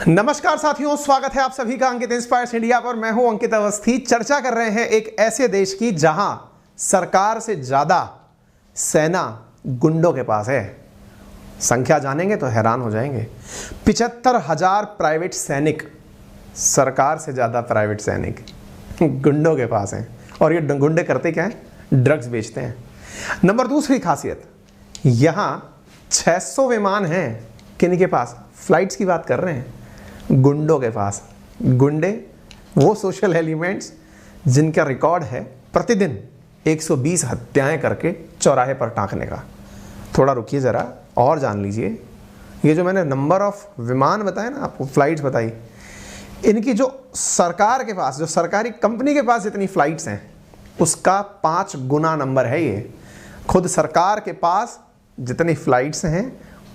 नमस्कार साथियों, स्वागत है आप सभी का अंकित इंस्पायर्स इंडिया पर। मैं हूं अंकित अवस्थी। चर्चा कर रहे हैं एक ऐसे देश की जहां सरकार से ज्यादा सेना गुंडों के पास है। संख्या जानेंगे तो हैरान हो जाएंगे। 75,000 प्राइवेट सैनिक, सरकार से ज्यादा प्राइवेट सैनिक गुंडों के पास हैं। और ये गुंडे करते क्या है? ड्रग्स बेचते हैं। नंबर दूसरी खासियत, यहां 600 विमान हैं। किन के पास? फ्लाइट्स की बात कर रहे हैं, गुंडों के पास। गुंडे वो सोशल एलिमेंट्स जिनका रिकॉर्ड है प्रतिदिन 120 हत्याएं करके चौराहे पर टांकने का। थोड़ा रुकिए ज़रा और जान लीजिए। ये जो मैंने नंबर ऑफ विमान बताए ना आपको, फ्लाइट्स बताई, इनकी जो सरकार के पास, जो सरकारी कंपनी के पास जितनी फ्लाइट्स हैं उसका 5 गुना नंबर है ये। खुद सरकार के पास जितनी फ्लाइट्स हैं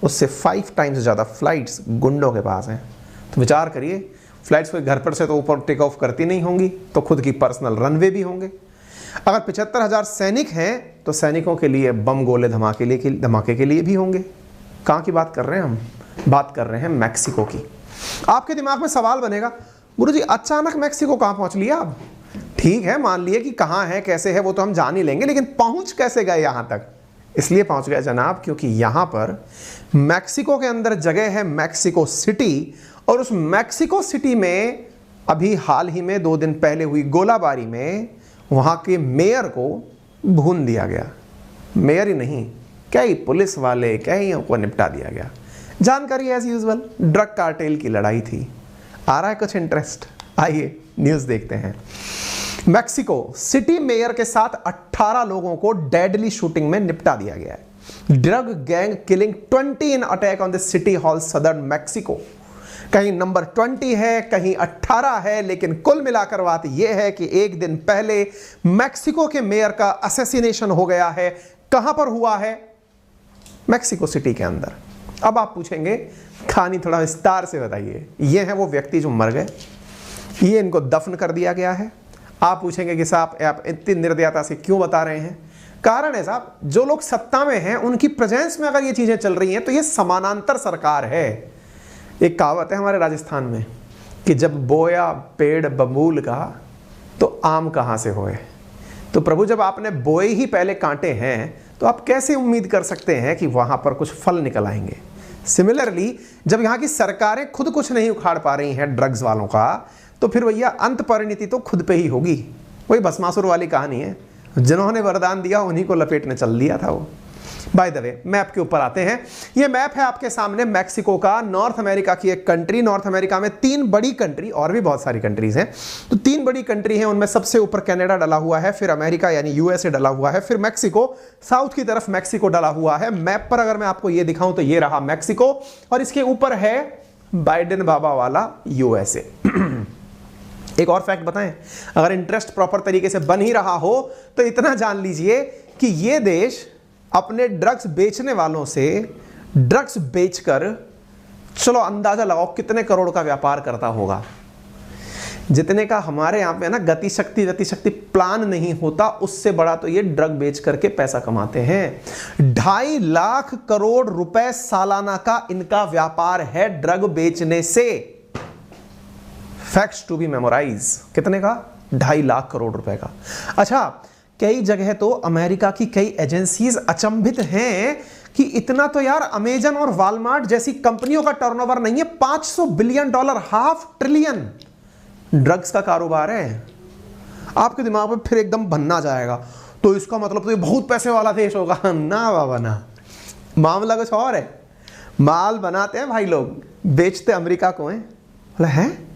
उससे 5 टाइम्स ज़्यादा फ्लाइट्स गुंडों के पास हैं। तो विचार करिए, फ्लाइट्स कोई घर पर से तो ऊपर टेक ऑफ करती नहीं होंगी, तो खुद की पर्सनल रनवे भी होंगे। अगर 75,000 सैनिक हैं तो सैनिकों के लिए बम गोले धमाके के लिए भी होंगे। कहाँ की बात कर रहे हैं हम? बात कर रहे हैं मैक्सिको की। आपके दिमाग में सवाल बनेगा, गुरुजी अचानक मैक्सिको कहाँ पहुँच लिया आप? ठीक है, मान लिए कि कहाँ है, कैसे है, वो तो हम जान ही लेंगे, लेकिन पहुँच कैसे गए यहाँ तक? इसलिए पहुँच गए जनाब क्योंकि यहाँ पर मैक्सिको के अंदर जगह है मैक्सिको सिटी, और उस मैक्सिको सिटी में अभी हाल ही में 2 दिन पहले हुई गोलाबारी में वहाँ के मेयर को भून दिया गया। मेयर ही नहीं, कई पुलिस वाले, कईयों को निपटा दिया गया। जानकारी एज यूजुअल, ड्रग कार्टेल की लड़ाई थी। आ रहा है कुछ इंटरेस्ट? आइए न्यूज़ देखते हैं। मैक्सिको सिटी मेयर के साथ 18 लोगों को डेडली शूटिंग में निपटा दिया गया है। Drug gang killing 20 in attack on the city hall southern Mexico. कहीं नंबर 20 है, कहीं 18 है, लेकिन कुल मिलाकर बात यह है कि एक दिन पहले मैक्सिको के मेयर का असैसिनेशन हो गया है। कहां पर हुआ है? मैक्सिको सिटी के अंदर। अब आप पूछेंगे, कहानी थोड़ा विस्तार से बताइए। ये है वो व्यक्ति जो मर गए, ये इनको दफन कर दिया गया है। आप पूछेंगे कि साहब आप इतनी निर्दयता से क्यों बता रहे हैं? कारण है साहब, जो लोग सत्ता में हैं उनकी प्रेजेंस में अगर ये चीजें चल रही हैं तो ये समानांतर सरकार है। एक कहावत है हमारे राजस्थान में कि जब बोया पेड़ बबूल का तो आम कहाँ से होए। तो प्रभु, जब आपने बोए ही पहले कांटे हैं तो आप कैसे उम्मीद कर सकते हैं कि वहाँ पर कुछ फल निकल आएंगे? सिमिलरली, जब यहाँ की सरकारें खुद कुछ नहीं उखाड़ पा रही हैं ड्रग्स वालों का, तो फिर भैया अंत परिणति तो खुद पे ही होगी। वही भस्मासुर वाली कहानी है, जिन्होंने वरदान दिया उन्हीं को लपेटने चल दिया था वो। बाय द वे, मैप के ऊपर आते हैं। ये मैप है आपके सामने मैक्सिको का, नॉर्थ अमेरिका की एक कंट्री। नॉर्थ अमेरिका में 3 बड़ी कंट्री, और भी बहुत सारी कंट्रीज हैं, तो 3 बड़ी कंट्री हैं। उनमें सबसे ऊपर कनाडा डला हुआ है, फिर अमेरिका यानी यूएसए डला हुआ है, फिर मैक्सिको, साउथ की तरफ मैक्सिको डला हुआ है। मैप पर अगर मैं आपको ये दिखाऊं तो ये रहा मैक्सिको, और इसके ऊपर है बाइडेन बाबा वाला यूएसए। एक और फैक्ट बताएं, अगर इंटरेस्ट प्रॉपर तरीके से बन ही रहा हो तो इतना जान लीजिए कि ये देश अपने ड्रग्स बेचने वालों से ड्रग्स बेचकर, चलो अंदाजा लगाओ कितने करोड़ का व्यापार करता होगा। जितने का हमारे यहाँ पे ना गति शक्ति प्लान नहीं होता, उससे बड़ा तो ये ड्रग बेच करके पैसा कमाते हैं। 2.5 लाख करोड़ रुपए सालाना का इनका व्यापार है ड्रग बेचने से। Facts to be memorise. कितने का? 2.5 लाख करोड़ रुपए का। अच्छा, कई जगह तो अमेरिका की कई एजेंसीज अचंभित हैं कि इतना तो यार अमेजन और वॉलमार्ट जैसी कंपनियों का टर्नओवर नहीं है। $500 बिलियन, $500 ट्रिलियन ड्रग्स का कारोबार है। आपके दिमाग में फिर एकदम बनना जाएगा, तो इसका मतलब तो ये बहुत पैसे वाला देश होगा। ना बाबा ना, मामला कुछ और है। माल बनाते हैं भाई लोग, बेचते अमेरिका को है।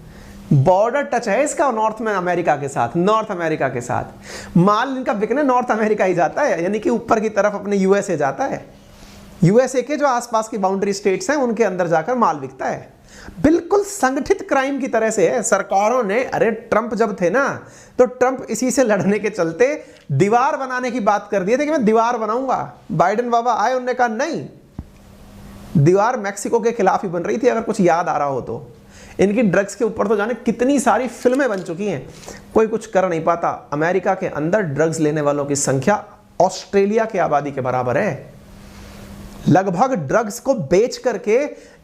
बॉर्डर टच है इसका नॉर्थ में अमेरिका के साथ, नॉर्थ अमेरिका के साथ। माल इनका बिकने नॉर्थ अमेरिका ही जाता है, यानी कि ऊपर की तरफ अपने यूएसए जाता है। यूएसए के जो आसपास की बाउंड्री स्टेट्स हैं उनके अंदर जाकर माल बिकता है। बिल्कुल संगठित क्राइम की तरह से है। सरकारों ने, अरे ट्रंप जब थे ना, तो ट्रंप इसी से लड़ने के चलते दीवार बनाने की बात कर दिए थे कि मैं दीवार बनाऊंगा। बाइडेन बाबा आए, उन्होंने कहा नहीं, दीवार मैक्सिको के खिलाफ ही बन रही थी, अगर कुछ याद आ रहा हो तो। इनकी ड्रग्स के ऊपर तो जाने कितनी सारी फिल्में बन चुकी हैं, कोई कुछ कर नहीं पाता। अमेरिका के अंदर ड्रग्स लेने वालों की संख्या ऑस्ट्रेलिया की आबादी के बराबर है। लगभग ड्रग्स को बेच करके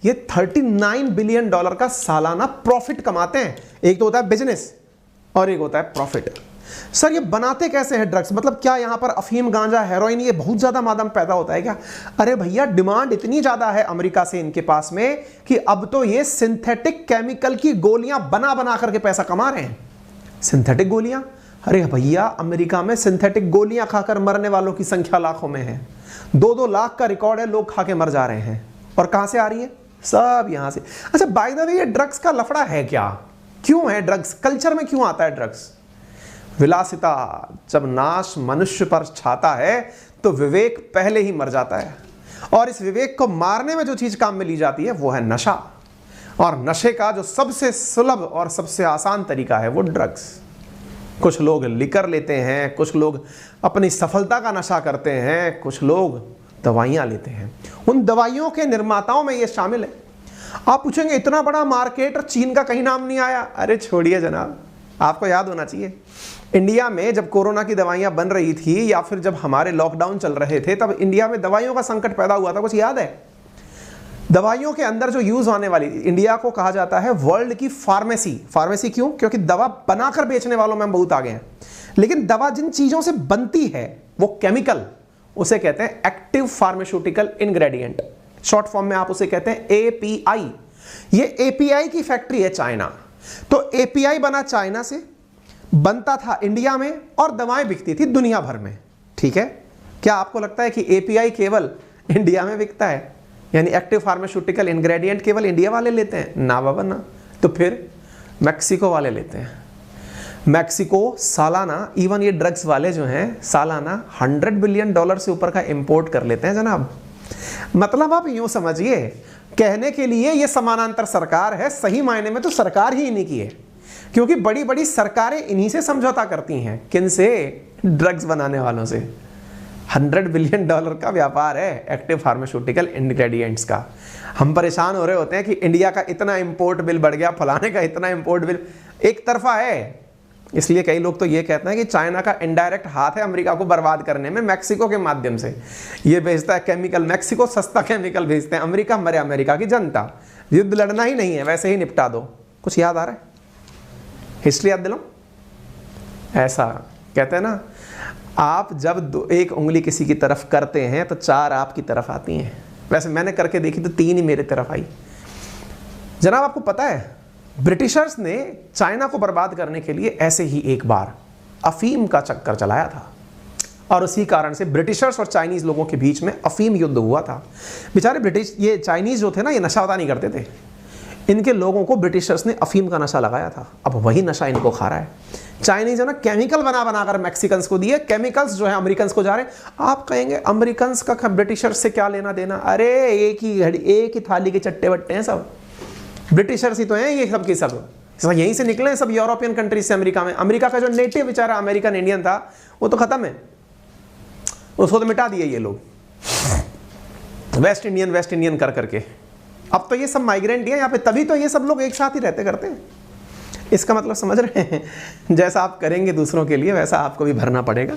ये $39 बिलियन का सालाना प्रॉफिट कमाते हैं। एक तो होता है बिजनेस और एक होता है प्रॉफिट। सर ये बनाते कैसे हैं ड्रग्स? मतलब क्या यहां पर अफीम, गांजा, हेरोइन ये बहुत ज्यादा मादक पैदा होता है क्या? अरे भैया डिमांड इतनी ज्यादा है अमेरिका से इनके पास में कि अब तो ये सिंथेटिक केमिकल की गोलियां बना बना करके पैसा कमा रहे हैं। सिंथेटिक गोलियां? अरे भैया अमेरिका में सिंथेटिक गोलियां खाकर मरने वालों की संख्या लाखों में है। 2-2 लाख का रिकॉर्ड है, लोग खा के मर जा रहे हैं। और कहां से आ रही है? सब यहां से। अच्छा बाय द वे ये ड्रग्स का लफड़ा है क्या? क्यों है ड्रग्स कल्चर में, क्यों आता है ड्रग्स? विलासिता, जब नाश मनुष्य पर छाता है तो विवेक पहले ही मर जाता है, और इस विवेक को मारने में जो चीज काम में ली जाती है वो है नशा। और नशे का जो सबसे सुलभ और सबसे आसान तरीका है वो ड्रग्स। कुछ लोग लिकर लेते हैं, कुछ लोग अपनी सफलता का नशा करते हैं, कुछ लोग दवाइयां लेते हैं। उन दवाइयों के निर्माताओं में ये शामिल है। आप पूछेंगे इतना बड़ा मार्केट और चीन का कहीं नाम नहीं आया। अरे छोड़िए जनाब, आपको याद होना चाहिए इंडिया में जब कोरोना की दवाइयां बन रही थी या फिर जब हमारे लॉकडाउन चल रहे थे, तब इंडिया में दवाइयों का संकट पैदा हुआ था। कुछ याद है? दवाइयों के अंदर जो यूज होने वाली, इंडिया को कहा जाता है वर्ल्ड की फार्मेसी। फार्मेसी क्यों? क्योंकि दवा बनाकर बेचने वालों में हम बहुत आगे हैं, लेकिन दवा जिन चीजों से बनती है वो केमिकल, उसे कहते हैं active pharmaceutical ingredient. Short form में आप उसे कहते हैं एपीआई। ये एपीआई की फैक्ट्री है चाइना। तो एपीआई बना चाइना से, बनता था इंडिया में और दवाएं बिकती थी दुनिया भर में। ठीक है, क्या आपको लगता है कि एपीआई केवल इंडिया में बिकता है? यानी एक्टिव फार्मास्यूटिकल इंग्रेडिएंट केवल इंडिया वाले लेते हैं? ना बाबा ना। तो फिर मैक्सिको वाले लेते हैं। मैक्सिको सालाना, इवन ये ड्रग्स वाले जो हैं सालाना $100 बिलियन से ऊपर का इंपोर्ट कर लेते हैं जनाब। मतलब आप यूं समझिए, कहने के लिए ये समानांतर सरकार है, सही मायने में तो सरकार ही इन्हीं की है, क्योंकि बड़ी बड़ी सरकारें इन्हीं से समझौता करती हैं। किनसे? ड्रग्स बनाने वालों से। $100 बिलियन का व्यापार है एक्टिव फार्मास्यूटिकल इंग्रेडिएंट्स का। हम परेशान हो रहे होते हैं कि इंडिया का इतना इंपोर्ट बिल बढ़ गया, फलाने का इतना इंपोर्ट बिल। एक तरफा है। इसलिए कई लोग तो ये कहते हैं कि चाइना का इनडायरेक्ट हाथ है अमेरिका को बर्बाद करने में, मैक्सिको के माध्यम से। ये भेजता है केमिकल, मैक्सिको सस्ता केमिकल भेजते हैं, अमेरिका मरे अमेरिका की जनता। युद्ध लड़ना ही नहीं है, वैसे ही निपटा दो। कुछ याद आ रहा है? हिस्ट्री याद दिलाऊं? ऐसा कहते हैं ना, आप जब एक उंगली किसी की तरफ करते हैं तो 4 आपकी तरफ आती हैं। वैसे मैंने करके देखी तो 3 ही मेरे तरफ आई। जनाब आपको पता है ब्रिटिशर्स ने चाइना को बर्बाद करने के लिए ऐसे ही एक बार अफीम का चक्कर चलाया था, और उसी कारण से ब्रिटिशर्स और चाइनीज लोगों के बीच में अफीम युद्ध हुआ था। बेचारे ब्रिटिश, ये चाइनीज जो थे ना, ये नशा वता नहीं करते थे। इनके लोगों को ब्रिटिशर्स ने अफीम का नशा लगाया था, अब वही नशा इनको खा रहा है। चाइनीज है ना, केमिकल बना बनाकर मैक्सिकन्स को दिए, केमिकल्स जो है अमेरिकन्स को जा रहे हैं। आप कहेंगे अमेरिकन्स का ब्रिटिशर्स से क्या लेना देना? अरे एक ही घड़ी, एक ही थाली के चट्टे बट्टे हैं सब। ब्रिटिशर्स ही तो हैं ये सब के सब, यहीं से निकले सब यूरोपियन कंट्रीज से अमेरिका में। अमेरिका का जो नेटिव बेचारा अमेरिकन इंडियन था वो तो खत्म है, उसको तो मिटा दिए ये लोग, वेस्ट इंडियन कर करके। अब तो ये सब माइग्रेंट ही है यहाँ पे, तभी तो ये सब लोग एक साथ ही रहते करते हैं। इसका मतलब समझ रहे हैं? जैसा आप करेंगे दूसरों के लिए वैसा आपको भी भरना पड़ेगा।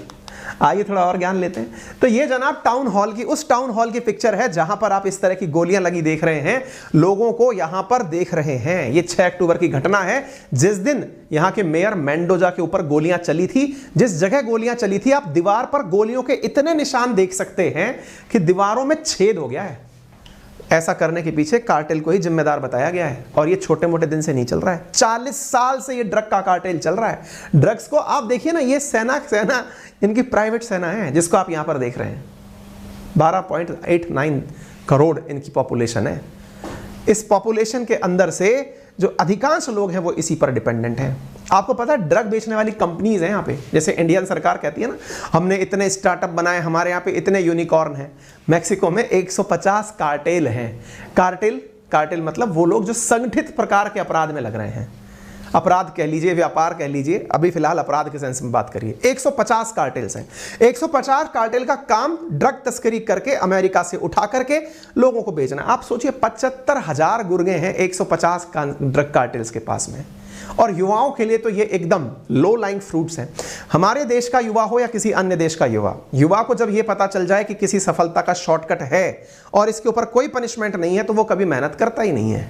आइए थोड़ा और ज्ञान लेते हैं। तो ये जनाब टाउन हॉल की, उस टाउन हॉल की पिक्चर है जहां पर आप इस तरह की गोलियां लगी देख रहे हैं, लोगों को यहां पर देख रहे हैं। ये 6 अक्टूबर की घटना है, जिस दिन यहां के मेयर मेंडोजा के ऊपर गोलियां चली थी। जिस जगह गोलियां चली थी, आप दीवार पर गोलियों के इतने निशान देख सकते हैं कि दीवारों में छेद हो गया है। ऐसा करने के पीछे कार्टेल को ही जिम्मेदार बताया गया है, और ये छोटे मोटे दिन से नहीं चल रहा है। 40 साल से ये ड्रग का कार्टेल चल रहा है। ड्रग्स को आप देखिए ना, ये सेना इनकी प्राइवेट सेना है, जिसको आप यहां पर देख रहे हैं। 12.89 करोड़ इनकी पॉपुलेशन है। इस पॉपुलेशन के अंदर से जो अधिकांश लोग हैं वो इसी पर डिपेंडेंट हैं। आपको पता है ड्रग बेचने वाली कंपनीज हैं यहाँ पे, जैसे इंडियन सरकार कहती है ना, हमने इतने स्टार्टअप बनाए, हमारे यहाँ पे इतने यूनिकॉर्न हैं। मैक्सिको में 150 कार्टेल हैं। कार्टेल मतलब वो लोग जो संगठित प्रकार के अपराध में लग रहे हैं। अपराध कह लीजिए, व्यापार कह लीजिए, अभी फिलहाल अपराध के सेंस में बात करिए। 150 कार्टेल्स हैं। 150 कार्टेल का काम ड्रग तस्करी करके अमेरिका से उठा करके लोगों को बेचना। आप सोचिए 75,000 गुर्गे हैं 150 ड्रग कार्टेल्स के पास में। और युवाओं के लिए तो ये एकदम लो लाइंग फ्रूट्स हैं। हमारे देश का युवा हो या किसी अन्य देश का युवा को जब ये पता चल जाए कि किसी सफलता का शॉर्टकट है और इसके ऊपर कोई पनिशमेंट नहीं है, तो वो कभी मेहनत करता ही नहीं है।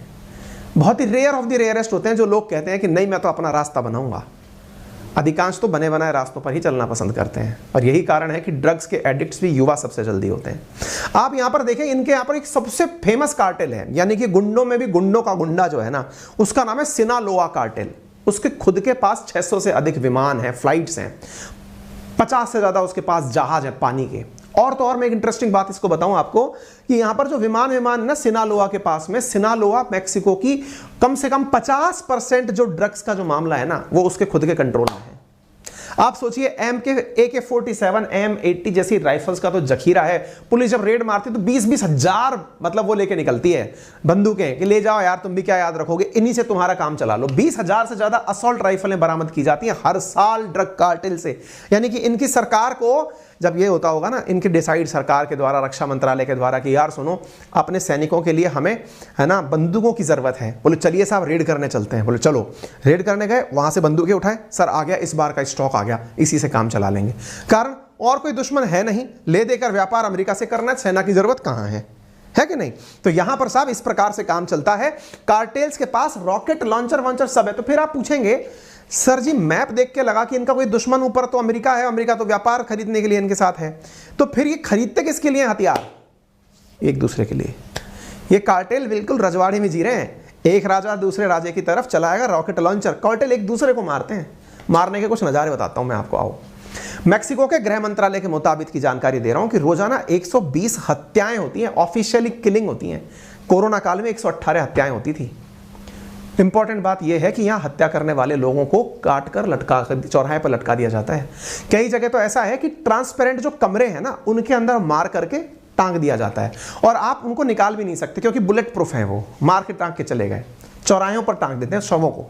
बहुत ही रेयर ऑफ द रेयरेस्ट होते हैं जो लोग कहते हैं कि नहीं, मैं तो अपना रास्ता बनाऊंगा। अधिकांश तो बने बनाए रास्तों पर ही चलना पसंद करते हैं, और यही कारण है कि ड्रग्स के एडिक्ट्स भी युवा सबसे जल्दी होते हैं। आप यहां पर देखें, इनके यहां पर एक सबसे फेमस कार्टेल है, यानी कि गुंडों में भी गुंडों का गुंडा जो है ना, उसका नाम है सिनालोआ कार्टेल। उसके खुद के पास 600 से अधिक विमान हैं, फ्लाइट्स हैं, 50 से ज्यादा उसके पास जहाज है पानी के। और तो और मैं एक इंटरेस्टिंग बात इसको बताऊं आपको कि यहां पर जो विमान ना सिनालोआ के पास में, सिनालोआ मैक्सिको की कम से कम 50% जो ड्रग्स का जो मामला है ना, वो उसके खुद के कंट्रोल में है। आप सोचिए, AK-47, M80 जैसी राइफल्स का तो जखीरा है। पुलिस जब रेड मारती है तो 20-20 हजार मतलब वो लेके निकलती है बंदूकें कि ले जाओ यार, तुम भी क्या याद रखोगे, इन्हीं से तुम्हारा काम चला लो। 20,000 से ज्यादा असॉल्ट राइफलें बरामद की जाती हैं हर साल ड्रग कार्टेल से। यानी कि इनकी सरकार को जब ये होता होगा ना, इनके डिसाइड सरकार के द्वारा, रक्षा मंत्रालय के द्वारा कि यार सुनो, अपने सैनिकों के लिए हमें है ना बंदूकों की जरूरत है। बोले चलिए साहब रेड करने चलते हैं। बोले चलो, रेड करने गए, वहां से बंदूकें उठाए, सर आ गया, इस बार का स्टॉक आ गया, इसी से काम चला लेंगे। कारण और कोई दुश्मन है नहीं, ले देकर व्यापार अमेरिका से करना, सेना की जरूरत कहां है कि नहीं। तो यहां पर साहब इस प्रकार से काम चलता है। कार्टेल्स के पास रॉकेट लॉन्चर वॉन्चर सब है। तो फिर आप पूछेंगे सर जी, मैप देख के लगा कि इनका कोई दुश्मन ऊपर तो अमेरिका है, अमेरिका तो व्यापार खरीदने के लिए इनके साथ है, तो फिर ये खरीदते किसके लिए हथियार? एक दूसरे के लिए। ये कार्टेल बिल्कुल रजवाड़े में जी रहे हैं। एक राजा दूसरे राजे की तरफ चलाएगा रॉकेट लॉन्चर, कार्टेल एक दूसरे को मारते हैं। मारने के कुछ नज़ारे बताता हूं मैं आपको, आओ। मैक्सिको के गृह मंत्रालय के मुताबिक की जानकारी दे रहा हूं कि रोजाना 120 हत्याएं होती हैं, ऑफिशियली किलिंग होती हैं। कोरोना काल में 118 हत्याएं होती थी। इंपॉर्टेंट बात यह है कि यहां हत्या करने वाले लोगों को काट कर लटका कर चौराहे पर लटका दिया जाता है। कई जगह तो ऐसा है कि ट्रांसपेरेंट जो कमरे हैं ना, उनके अंदर मार करके टांग दिया जाता है, और आप उनको निकाल भी नहीं सकते क्योंकि बुलेट प्रूफ है। वो मार के टांग के चले गए, चौराहों पर टांग देते हैं शवों को।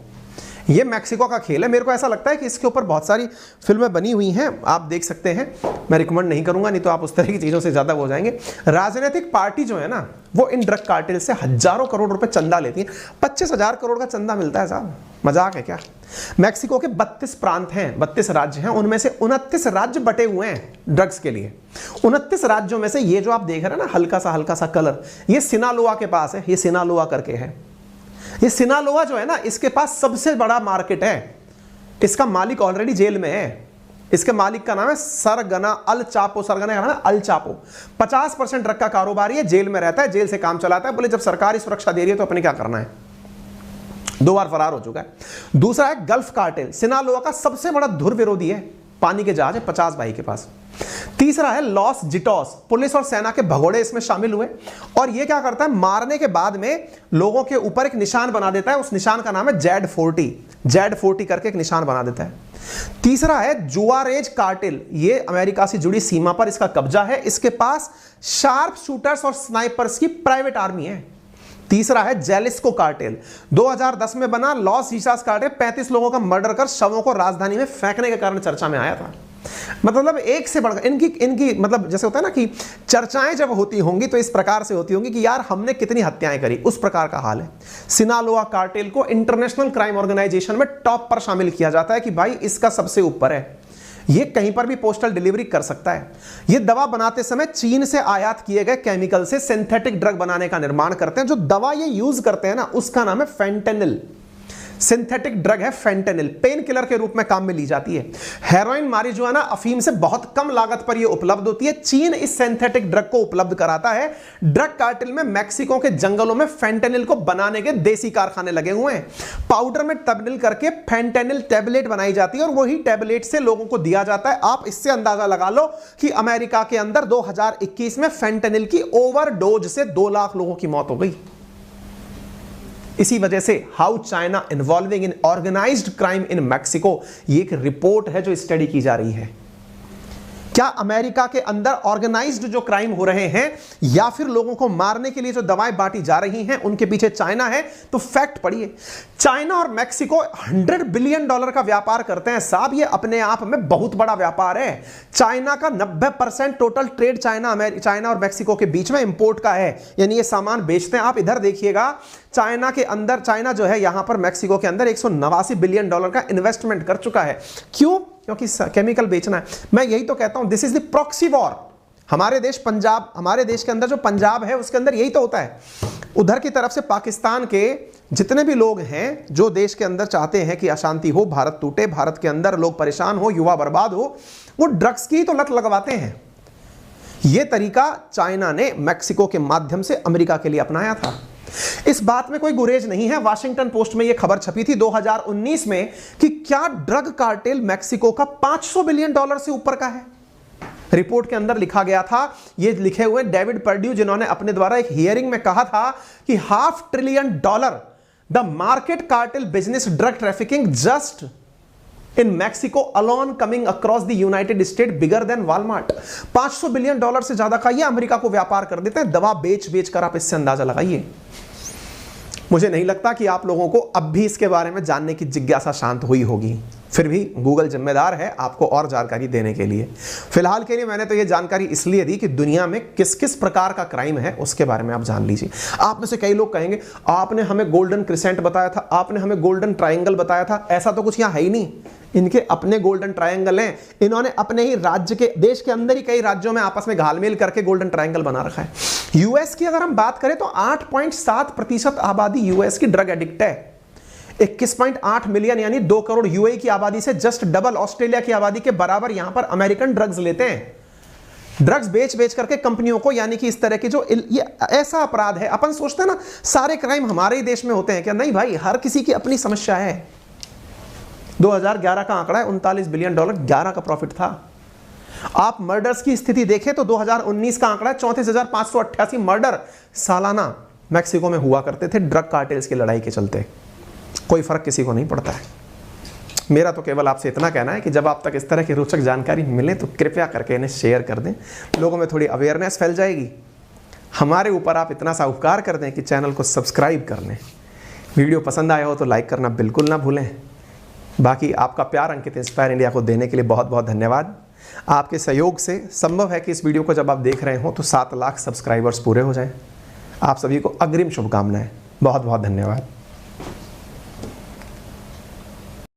ये मैक्सिको का खेल है। मेरे को ऐसा लगता है कि इसके ऊपर बहुत सारी फिल्में बनी हुई हैं, आप देख सकते हैं। मैं रिकमेंड नहीं करूंगा, नहीं तो आप उस तरह की चीज़ों से ज़्यादा हो जाएंगे। राजनीतिक पार्टी जो है ना, वो इन ड्रग कार्टेल से हजारों करोड़ रुपए चंदा लेती है। 25,000 करोड़ का चंदा मिलता है साहब, मजाक है क्या? मैक्सिको के 32 प्रांत हैं, 32 राज्य हैं, उनमें से 29 राज्य बटे हुए हैं ड्रग्स के लिए। 29 राज्यों में से ये जो आप देख रहे हैं ना, हल्का सा कलर, ये सिनालोआ के पास है। ये सिनालोआ करके है। ये सिनालोआ जो है ना, इसके पास सबसे बड़ा मार्केट है। इसका मालिक ऑलरेडी जेल में है। इसके मालिक का नाम है सरगना अल चापो। सरगना का नाम है अल चापो। 50% ड्रग का कारोबारी है, जेल में रहता है, जेल से काम चलाता है। बोले जब सरकारी सुरक्षा दे रही है तो अपने क्या करना है। 2 बार फरार हो चुका है। दूसरा है गल्फ कार्टेल। सिनालोआ का सबसे बड़ा धुर विरोधी है, पानी के जहाज है 50 भाई के पास। तीसरा है लॉस जिटोस। पुलिस और सेना के भगोड़े इसमें शामिल हुए, और ये क्या करता है, मारने के बाद में लोगों के ऊपर एक निशान बना देता है। उस निशान का नाम है जेड40 करके एक निशान बना देता है। तीसरा है जुआरेज कार्टेल। ये अमेरिका से जुड़ी सीमा पर इसका कब्जा है। इसके पास शार्प शूटर्स और स्नाइपर्स की प्राइवेट आर्मी है। तीसरा है जेलिस्को कार्टेल। 2010 में बना लॉस जीसास कार्टेल 35 लोगों का मर्डर कर शवों को राजधानी में फेंकने के कारण चर्चा में आया था। मतलब एक से बढ़कर इनकी मतलब जैसे होता है ना कि चर्चाएं जब होती होंगी तो इस प्रकार से होती होंगी कि यार हमने कितनी हत्याएं करी, उस प्रकार का हाल है। सिनालोआ कार्टेल को इंटरनेशनल क्राइम ऑर्गेनाइजेशन में टॉप पर शामिल किया जाता है कि भाई इसका सबसे ऊपर है। ये कहीं पर भी पोस्टल डिलीवरी कर सकता है। ये दवा बनाते समय चीन से आयात किए गए केमिकल से सिंथेटिक ड्रग बनाने का निर्माण करते हैं। जो दवा ये यूज करते हैं ना, उसका नाम है फेंटेनिल। सिंथेटिक ड्रग है फेंटेनिल, पेन किलर के रूप में काम में ली जाती है। हेरोइन, मारिजुआना, अफीम से बहुत कम लागत पर यह उपलब्ध होती है। चीन इस सिंथेटिक ड्रग को उपलब्ध कराता है। ड्रग कार्टेल में मैक्सिको के जंगलों में फेंटेनिल को बनाने के देसी कारखाने लगे हुए हैं। पाउडर में तब्दील करके फेंटेनिल टैबलेट बनाई जाती है और वही टैबलेट से लोगों को दिया जाता है। आप इससे अंदाजा लगा लो कि अमेरिका के अंदर 2021 में फेंटेनिल की ओवरडोज से 2 लाख लोगों की मौत हो गई। इसी वजह से how China involving in organised crime in Mexico, ये एक रिपोर्ट है जो स्टडी की जा रही है। क्या अमेरिका के अंदर ऑर्गेनाइज्ड जो क्राइम हो रहे हैं या फिर लोगों को मारने के लिए जो दवाएं बांटी जा रही हैं उनके पीछे चाइना है? तो फैक्ट पढ़िए, चाइना और मैक्सिको $100 बिलियन का व्यापार करते हैं साहब। ये अपने आप में बहुत बड़ा व्यापार है। चाइना का 90% टोटल ट्रेड चाइना और मैक्सिको के बीच में इंपोर्ट का है, यानी ये सामान बेचते हैं। आप इधर देखिएगा, चाइना के अंदर, चाइना जो है यहां पर मैक्सिको के अंदर $189 बिलियन का इन्वेस्टमेंट कर चुका है। क्यों? क्योंकि केमिकल बेचना है। मैं यही तो कहता हूं, this is the proxy war. हमारे देश पंजाब, हमारे देश के अंदर जो पंजाब है उसके अंदर यही तो होता है। उधर की तरफ से पाकिस्तान के जितने भी लोग हैं जो देश के अंदर चाहते हैं कि अशांति हो, भारत टूटे, भारत के अंदर लोग परेशान हो, युवा बर्बाद हो, वो ड्रग्स की तो लत लगवाते हैं। यह तरीका चाइना ने मैक्सिको के माध्यम से अमेरिका के लिए अपनाया था। इस बात में कोई गुरेज नहीं है। वाशिंगटन पोस्ट में यह खबर छपी थी 2019 में कि क्या ड्रग कार्टेल मैक्सिको का $500 बिलियन से ऊपर का है। रिपोर्ट के अंदर लिखा गया था, ये लिखे हुए डेविड पर्ड्यू, जिन्होंने अपने द्वारा एक हियरिंग में कहा था कि $500 billion the market cartel business drug trafficking just in Mexico alone coming across the United state bigger than Walmart. $500 billion से ज्यादा का ये अमेरिका को व्यापार कर देते हैं। दवा बेच बेच कर आप इससे अंदाजा लगाइए। मुझे नहीं लगता कि आप लोगों को अब भी इसके बारे में जानने की जिज्ञासा शांत हुई होगी। फिर भी गूगल जिम्मेदार है आपको और जानकारी देने के लिए। फिलहाल के लिए मैंने तो ये जानकारी इसलिए दी कि दुनिया में किस किस प्रकार का क्राइम है उसके बारे में आप जान लीजिए। आप में से कई लोग कहेंगे, आपने हमें गोल्डन क्रिसेंट बताया था, आपने हमें गोल्डन ट्रायंगल बताया था। ऐसा तो कुछ यहाँ है ही नहीं। इनके अपने गोल्डन ट्रायंगल हैं। इन्होंने अपने ही राज्य के, देश के अंदर ही कई राज्यों में आपस में घालमेल करके गोल्डन ट्रायंगल बना रखा है। यूएस की अगर हम बात करें तो 8.7% आबादी यूएस की ड्रग एडिक्ट है। 21.8 मिलियन यानी 2 करोड़ यूएई की आबादी से जस्ट डबल ऑस्ट्रेलिया की आबादी के बराबर यहां पर अमेरिकन ड्रग्स लेते हैं। ड्रग्स बेच बेच करके कंपनियों को, यानी कि इस तरह की जो ये ऐसा अपराध है। अपन सोचते हैं ना सारे क्राइम हमारे ही देश में होते हैं क्या? नहीं भाई, हर किसी की अपनी समस्या है। 2011 का आंकड़ा है $39 बिलियन, 11 का प्रॉफिट था। आप मर्डर्स की स्थिति देखें तो 2019 का आंकड़ा है 34,588 मर्डर सालाना मैक्सिको में हुआ करते थे ड्रग कार्टेल्स की लड़ाई के चलते। कोई फर्क किसी को नहीं पड़ता है। मेरा तो केवल आपसे इतना कहना है कि जब आप तक इस तरह की रोचक जानकारी मिले तो कृपया करके इन्हें शेयर कर दें। लोगों में थोड़ी अवेयरनेस फैल जाएगी। हमारे ऊपर आप इतना सा उपकार कर दें कि चैनल को सब्सक्राइब कर लें। वीडियो पसंद आया हो तो लाइक करना बिल्कुल ना भूलें। बाकी आपका प्यार अंकित इंस्पायर इंडिया को देने के लिए बहुत बहुत धन्यवाद। आपके सहयोग से संभव है कि इस वीडियो को जब आप देख रहे हो तो 7 लाख सब्सक्राइबर्स पूरे हो जाएं। आप सभी को अग्रिम शुभकामनाएं। बहुत बहुत धन्यवाद।